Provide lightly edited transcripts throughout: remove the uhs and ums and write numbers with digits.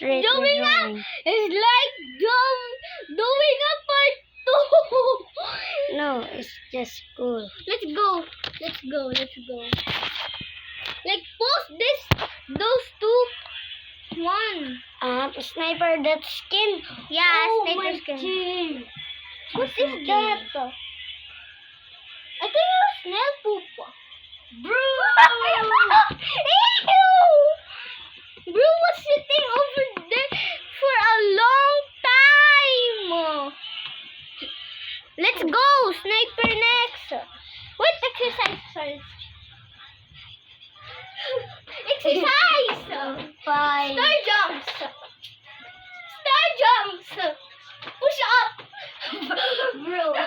like doing a part two. No, it's just cool. Let's go. Like post those two. One. Sniper, that skin. Yeah, Oh, sniper my skin. team. What It's is okay. that? I think it was snail poop. Bro! Ew! Bro was sitting over there for a long time. Let's go, sniper next. Wait, exercise first. Exercise. Fine. Star jumps. Push up. Bro. I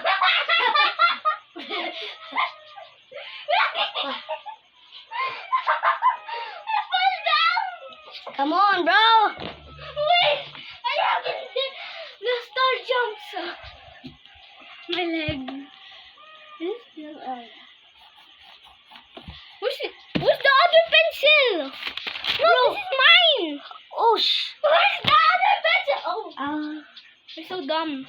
fell down. Come on, bro. Wait, I haven't did the star jumps. My leg. Is still on. Where's the other pencil? No, Bro. this is mine. Oh, Where's the other pencil? Oh, you're so dumb.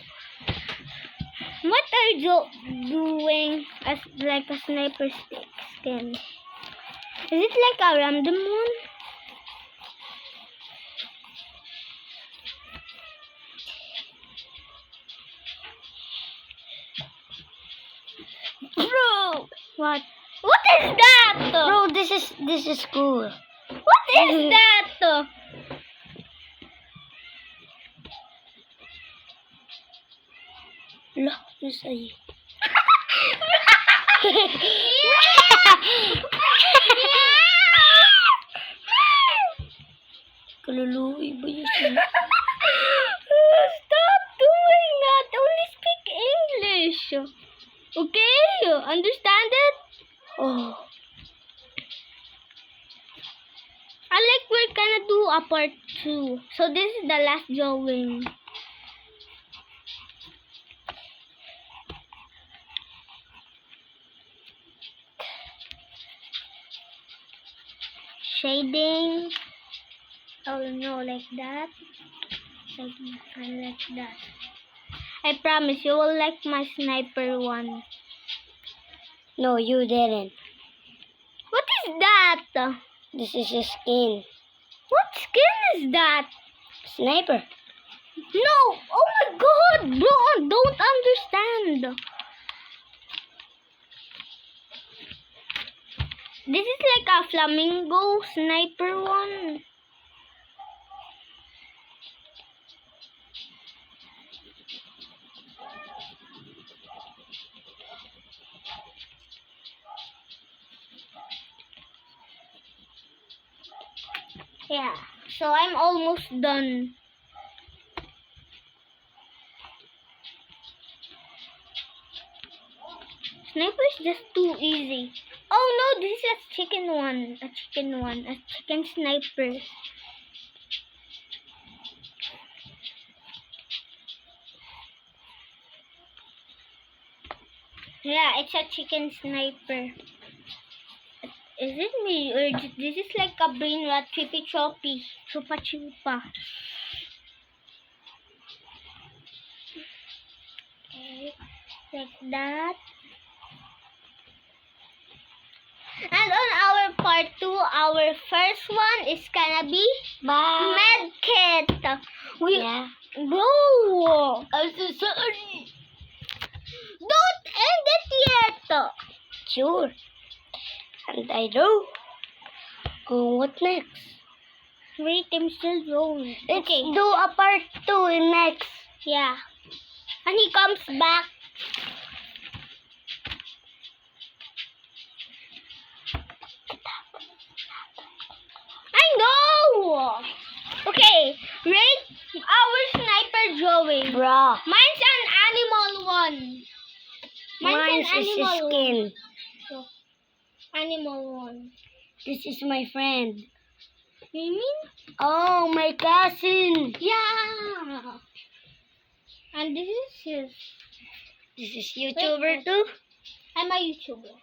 What are you doing as like a sniper skin? Is it like a random one? Bro! What? What is that? bro, this is cool. What is that? Look, nasa iyo. Kaluluwi ba yun siya? Stop doing that. Only speak English. Okay? Understand it? Oh, I like we're gonna do a part 2. So this is the last drawing. Shading. Oh no, like that. Like that. I promise you will like my sniper one. no, you didn't. What is that? This is your skin. What skin is that? Sniper. No! Oh my god! Bro, I don't understand. This is like a flamingo sniper one. Yeah, so I'm almost done. Sniper is just too easy. Oh no, this is a chicken one. A chicken sniper. Yeah, it's a chicken sniper. Is it me or this is like a brain rat, trippy choppy, chupa chupa? Okay, like that. And on our part 2, our first one is gonna be Bye. medkit. Yeah. Bro, I'm so sorry. Don't end it yet. Sure. And I do. Oh, what next? Wait, I'm still drawing. Let's Okay. do a part 2 in next. Yeah. And he comes back. I know! Okay, rate our sniper drawing. Bruh. Mine's an animal one. Mine Mine's an is his animal skin. one. Animal one. This is my friend. You mean? Oh, my cousin. Yeah. And this is his. This is YouTuber too? I'm a YouTuber.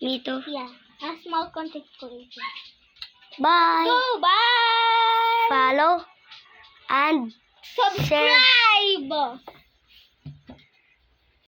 Me too. Yeah. A small content creator. Bye. So, bye! Follow. and share. Subscribe!